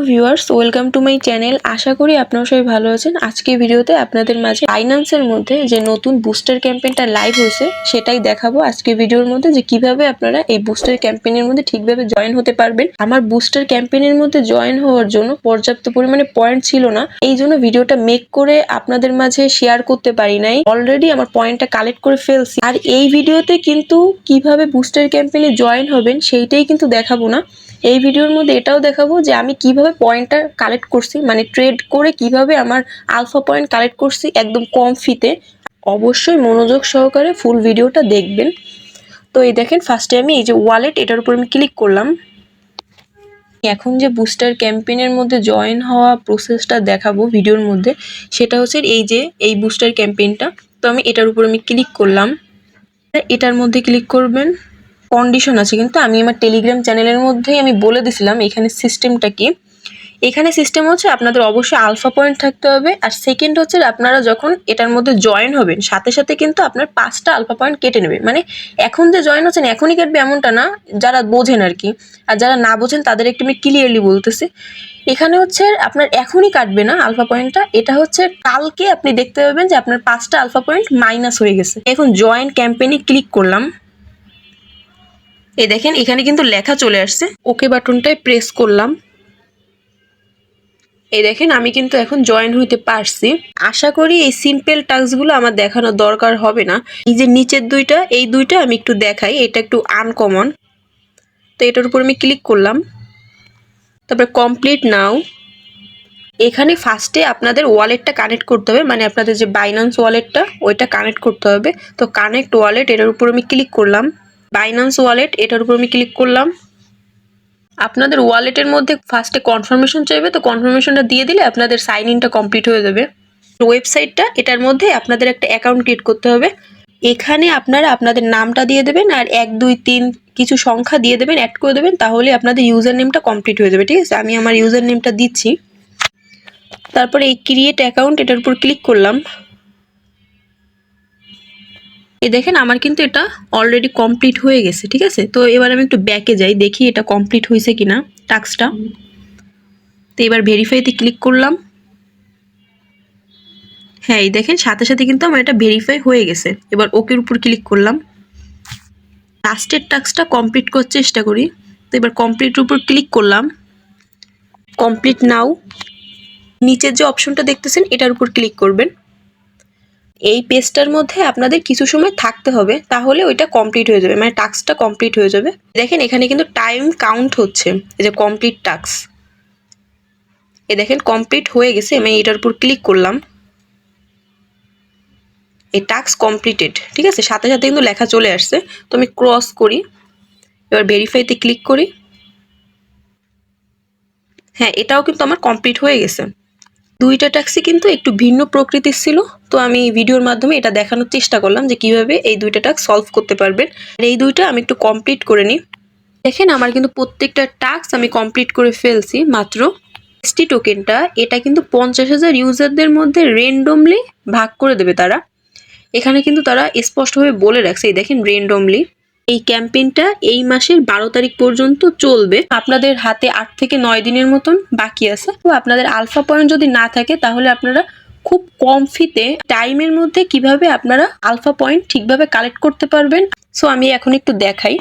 Viewers, welcome to my channel. আশা করি আপনারা সবাই ভালো আছেন। আজকে ভিডিওতে আপনাদের মাঝে বাইন্যান্সের মধ্যে যে নতুন বুস্টার ক্যাম্পেইনটা লাইভ হয়েছে সেটাই দেখাবো আজকে ভিডিওর মধ্যে, যে কিভাবে আপনারা এই বুস্টার ক্যাম্পেইনের মধ্যে ঠিকভাবে জয়েন হতে পারবেন। আমার বুস্টার ক্যাম্পেইনের মধ্যে জয়েন হওয়ার জন্য পর্যাপ্ত পরিমাণে পয়েন্ট ছিল না, এই জন্য ভিডিওটা মেক করে আপনাদের মাঝে শেয়ার করতে পারি নাই। অলরেডি আমার পয়েন্টটা কালেক্ট করে ফেলছি, আর এই ভিডিওতে কিন্তু কিভাবে বুস্টার ক্যাম্পেইনে জয়েন হবেন সেইটাই কিন্তু দেখাবো না। এই ভিডিওর মধ্যে এটাও দেখাবো যে আমি কিভাবে পয়েন্টটা কালেক্ট করছি, মানে ট্রেড করে কিভাবে আমার আলফা পয়েন্ট কালেক্ট করছি একদম কম ফিতে। অবশ্যই মনোযোগ সহকারে ফুল ভিডিওটা দেখবেন। তো এই দেখেন, ফার্স্টে আমি এই যে ওয়ালেট, এটার উপর আমি ক্লিক করলাম। এখন যে বুস্টার ক্যাম্পেইনের মধ্যে জয়েন হওয়া প্রসেসটা দেখাবো ভিডিওর মধ্যে, সেটা হচ্ছে এই যে এই বুস্টার ক্যাম্পেইনটা। তো আমি এটার উপর আমি ক্লিক করলাম। এটার মধ্যে ক্লিক করবেন। কন্ডিশন আছে, কিন্তু আমি আমার টেলিগ্রাম চ্যানেলের মধ্যেই আমি বলে দিছিলাম এখানে সিস্টেমটা কি। এখানে সিস্টেম হচ্ছে আপনাদের অবশ্যই আলফা পয়েন্ট থাকতে হবে, আর সেকেন্ড হচ্ছে আপনারা যখন এটার মধ্যে জয়েন হবেন সাথে সাথে কিন্তু আপনার 5টা আলফা পয়েন্ট কেটে নেবে। মানে এখন যে জয়েন হচ্ছেন এখনই কাটবে এমনটা না, যারা বোঝেন আর কি। আর যারা না বোঝেন তাদের একটু আমি ক্লিয়ারলি বলতেছি। এখানে হচ্ছে আপনার এখনই কাটবে না আলফা পয়েন্টটা, এটা হচ্ছে কালকে আপনি দেখতে পাবেন যে আপনার 5টা আলফা পয়েন্ট মাইনাস হয়ে গেছে। এখন জয়েন ক্যাম্পেইনে ক্লিক করলাম। এই দেখেন এখানে কিন্তু লেখা চলে আসছে, ওকে বাটনটায় প্রেস করলাম। এই দেখেন আমি কিন্তু এখন জয়েন হইতে পারছি। আশা করি এই সিম্পল টাস্কগুলো আমার দেখানোর দরকার হবে না। এই যে নিচের দুইটা, এই দুইটা আমি একটু দেখাই, এটা একটু আনকমন। তো এটার উপর আমি ক্লিক করলাম, তারপরে কমপ্লিট নাও। এখানে ফার্স্টে আপনাদের ওয়ালেটটা কানেক্ট করতে হবে, মানে আপনাদের যে বাইন্যান্স ওয়ালেটটা ওইটা কানেক্ট করতে হবে। তো কানেক্ট ওয়ালেট, এটার উপর আমি ক্লিক করলাম। বাইন্যান্স ওয়ালেট, এটার উপর আমি ক্লিক করলাম। আপনাদের ওয়ালেটের মধ্যে ফার্স্টে কনফার্মেশন চাইবে, তো কনফার্মেশনটা দিয়ে দিলে আপনাদের সাইন ইনটা কমপ্লিট হয়ে যাবে। ওয়েবসাইটটা, এটার মধ্যে আপনাদের একটা অ্যাকাউন্ট ক্রিয়েট করতে হবে। এখানে আপনারা আপনাদের নামটা দিয়ে দেবেন আর 1 2 3 কিছু সংখ্যা দিয়ে দেবেন, অ্যাড করে দেবেন, তাহলে আপনাদের ইউজার নেমটা কমপ্লিট হয়ে যাবে। ঠিক আছে, আমি আমার ইউজার নেমটা দিচ্ছি। তারপরে এই ক্রিয়েট অ্যাকাউন্ট, এটার উপর ক্লিক করলাম। এই দেখেন আমার কিন্তু এটা অলরেডি কমপ্লিট হয়ে গেছে। ঠিক আছে, তো এবার আমি একটু ব্যাকে যাই, দেখি এটা কমপ্লিট হয়েছে কিনা টাস্কটা। তো এবার ভেরিফাইতে ক্লিক করলাম। হ্যাঁ, এই দেখেন সাথে সাথে কিন্তু আমার এটা ভেরিফাই হয়ে গেছে। এবার ওকের উপর ক্লিক করলাম। লাস্টের টাস্কটা কমপ্লিট করার চেষ্টা করি। তো এবার কমপ্লিটের উপর ক্লিক করলাম। কমপ্লিট নাও। নিচের যে অপশনটা দেখতেছেন এটার উপর ক্লিক করবেন। এই পেজটার মধ্যে আপনাদের কিছু সময় থাকতে হবে, তাহলে ওইটা কমপ্লিট হয়ে যাবে, মানে টাস্কটা কমপ্লিট হয়ে যাবে। দেখেন এখানে কিন্তু টাইম কাউন্ট হচ্ছে, এই যে কমপ্লিট টাস্ক। এই দেখেন কমপ্লিট হয়ে গেছে। আমি এটার উপর ক্লিক করলাম। এই টাস্ক কমপ্লিটেড। ঠিক আছে, সাথে সাথে কিন্তু লেখা চলে আসছে। তো আমি ক্রস করি, এবার ভেরিফাইতে ক্লিক করি। হ্যাঁ, এটাও কিন্তু আমার কমপ্লিট হয়ে গেছে। দুইটা টাস্কই কিন্তু একটু ভিন্ন প্রকৃতির ছিল, তো আমি ভিডিওর মাধ্যমে এটা দেখানোর চেষ্টা করলাম যে কিভাবে এই দুইটা টাস্ক সলভ করতে পারবেন। আর এই দুইটা আমি একটু কমপ্লিট করে নিই। দেখেন আমার কিন্তু প্রত্যেকটা টাস্ক আমি কমপ্লিট করে ফেলছি। মাত্র এসটি টোকেনটা, এটা কিন্তু 50,000 ইউজারদের মধ্যে র্যান্ডমলি ভাগ করে দেবে তারা। এখানে কিন্তু তারা স্পষ্টভাবে বলে রাখছে, এই দেখেন র্যান্ডমলি। এই ক্যাম্পেইনটা এই মাসের 12 তারিখ পর্যন্ত চলবে। আপনাদের হাতে 8 থেকে 9 দিনের মতন বাকি আছে। তো আপনাদের আলফা পয়েন্ট যদি না থাকে তাহলে আপনারা খুব কম ফিতে টাইমের মধ্যে কিভাবে আপনারা আলফা পয়েন্ট ঠিকভাবে কালেক্ট করতে পারবেন। সো আমি এখন একটু দেখাই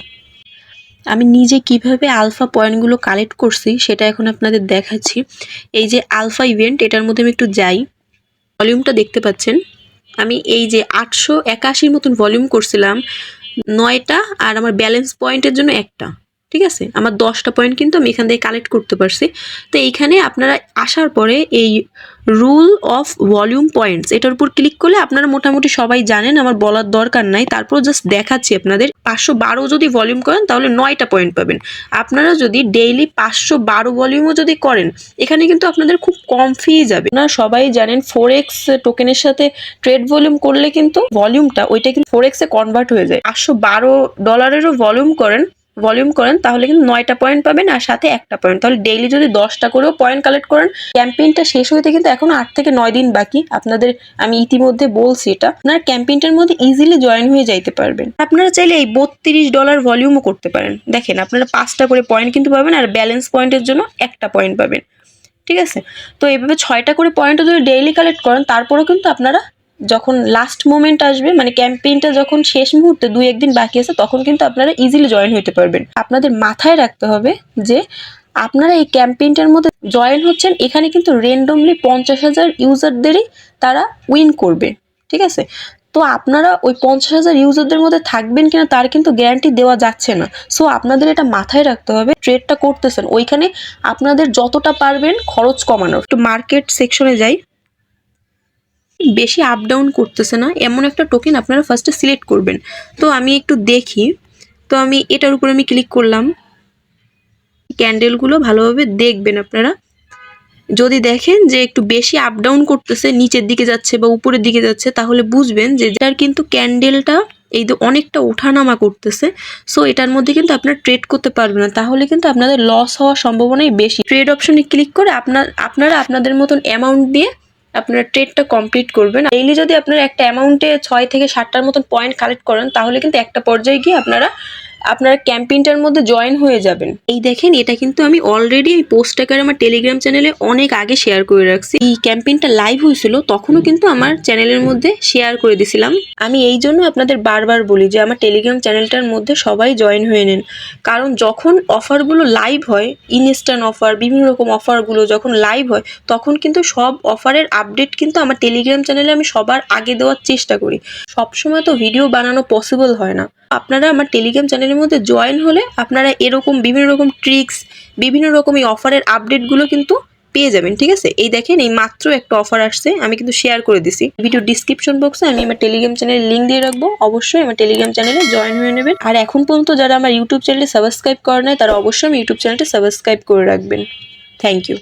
আমি নিজে কিভাবে আলফা পয়েন্টগুলো কালেক্ট করছি, সেটা এখন আপনাদের দেখাচ্ছি। এই যে আলফা ইভেন্ট, এটার মধ্যে আমি একটু যাই। ভলিউমটা দেখতে পাচ্ছেন, আমি এই যে 881 মতন ভলিউম করছিলাম 9টা, আর আমার ব্যালেন্স পয়েন্টের জন্য একটা। ঠিক আছে, আমার 10টা পয়েন্ট কিন্তু আমি এখান থেকে কালেক্ট করতে পারছি। তো এইখানে আপনারা আসার পরে এই রুল অফ ভলিউম পয়েন্টস, এটার উপর ক্লিক করলে আপনারা মোটামুটি সবাই জানেন, আমার বলার দরকার নাই। তারপর জাস্ট দেখাচ্ছি আপনাদের। 512 যদি ভলিউম করেন তাহলে 9টা পয়েন্ট পাবেন। আপনারা যদি ডেইলি 512 ভলিউমও যদি করেন, এখানে কিন্তু আপনাদের খুব কম ফি যাবে। আপনারা সবাই জানেন ফোরেক্স টোকেনের সাথে ট্রেড ভলিউম করলে কিন্তু ভলিউমটা ওইটা কিন্তু ফোরেক্সে কনভার্ট হয়ে যায়। $512 ভলিউম করেন তাহলে কিন্তু 9টা পয়েন্ট পাবেন, আর সাথে একটা পয়েন্ট। তাহলে ডেইলি যদি 10টা করেও পয়েন্ট কালেক্ট করেন, ক্যাম্পেইনটা শেষ হইতে কিন্তু এখন 8 থেকে 9 দিন বাকি। আপনাদের আমি ইতিমধ্যে বলছি এটা, আপনারা ক্যাম্পেইনটার মধ্যে ইজিলি জয়েন হয়ে যাইতে পারবেন। আপনারা চাইলে এই $32 ভলিউমও করতে পারেন। দেখেন আপনারা 5টা করে পয়েন্ট কিন্তু পাবেন, আর ব্যালেন্স পয়েন্টের জন্য একটা পয়েন্ট পাবেন। ঠিক আছে? তো এইভাবে 6টা করে পয়েন্টও যদি ডেইলি কালেক্ট করেন, তারপরেও কিন্তু আপনারা যখন লাস্ট মোমেন্ট আসবে, মানে ক্যাম্পেইনটা যখন শেষ মুহূর্তে 2-1 দিন বাকি আছে, তখন কিন্তু আপনারা ইজিলি জয়েন হতে পারবেন। আপনাদের মাথায় রাখতে হবে যে আপনারা এই ক্যাম্পেইনটার মধ্যে জয়েন হচ্ছেন, এখানে কিন্তু র্যান্ডমলি 50,000 ইউজারদেরই তারা উইন করবে, ঠিক আছে? তো আপনারা ওই 50,000 ইউজারদের মধ্যে থাকবেন কিনা তার কিন্তু গ্যারান্টি দেওয়া যাচ্ছে না। সো আপনাদের এটা মাথায় রাখতে হবে, ট্রেডটা করতেছেন ওইখানে আপনাদের যতটা পারবেন খরচ কমানোর। একটু মার্কেট সেকশনে যাই। বেশি আপ ডাউন করতেছে না এমন একটা টোকেন আপনারা ফার্স্টে সিলেক্ট করবেন। তো আমি একটু দেখি, তো আমি এটার উপর আমি ক্লিক করলাম। ক্যান্ডেলগুলো ভালোভাবে দেখবেন আপনারা। যদি দেখেন যে একটু বেশি আপ ডাউন করতেছে, নিচের দিকে যাচ্ছে বা উপরের দিকে যাচ্ছে, তাহলে বুঝবেন যে এটার কিন্তু ক্যান্ডেলটা এই যে অনেকটা ওঠানামা করতেছে। সো এটার মধ্যে কিন্তু আপনারা ট্রেড করতে পারবেন না, তাহলে কিন্তু আপনাদের লস হওয়ার সম্ভাবনাই বেশি। ট্রেড অপশনে ক্লিক করে আপনারা আপনাদের মতন অ্যামাউন্ট দিয়ে আপনারা ট্রেডটা কমপ্লিট করবেন। ডেইলি যদি আপনারা একটা অ্যামাউন্টে 6 থেকে 7টার মতন পয়েন্ট কালেক্ট করেন, তাহলে কিন্তু একটা পর্যায়ে গিয়ে আপনারা ক্যাম্পেইনটার মধ্যে জয়েন হয়ে যাবেন। এই দেখেন, এটা কিন্তু আমি অলরেডি এই পোস্ট আকারে আমার টেলিগ্রাম চ্যানেলে অনেক আগে শেয়ার করে রাখছি। এই ক্যাম্পেইনটা লাইভ হয়েছিল তখনও কিন্তু আমার চ্যানেলের মধ্যে শেয়ার করে দিছিলাম। আমি এই জন্য আপনাদের বারবার বলি যে আমার টেলিগ্রাম চ্যানেলটার মধ্যে সবাই জয়েন হয়ে নেন, কারণ যখন অফারগুলো লাইভ হয়, ইনস্ট্যান্ট অফার, বিভিন্ন রকম অফারগুলো যখন লাইভ হয়, তখন কিন্তু সব অফারের আপডেট কিন্তু আমার টেলিগ্রাম চ্যানেলে আমি সবার আগে দেওয়ার চেষ্টা করি। সবসময় তো ভিডিও বানানো পসিবল হয় না। আপনারা আমার টেলিগ্রাম চ্যানেলের মধ্যে জয়েন হলে আপনারা এরকম বিভিন্ন রকম ট্রিক্স, বিভিন্ন রকম এই অফারের আপডেটগুলো কিন্তু পেয়ে যাবেন, ঠিক আছে? এই দেখেন, এই মাত্র একটা অফার আসছে, আমি কিন্তু শেয়ার করে দিছি। ভিডিও ডিসক্রিপশন বক্সে আমি আমার টেলিগ্রাম চ্যানেলের লিঙ্ক দিয়ে রাখবো, অবশ্যই আমার টেলিগ্রাম চ্যানেলে জয়েন হয়ে নেবেন। আর এখন পর্যন্ত যারা আমার ইউটিউব চ্যানেলে সাবস্ক্রাইব করে নাই, তারা অবশ্যই আমার ইউটিউব চ্যানেলটা সাবস্ক্রাইব করে রাখবেন। Thank you.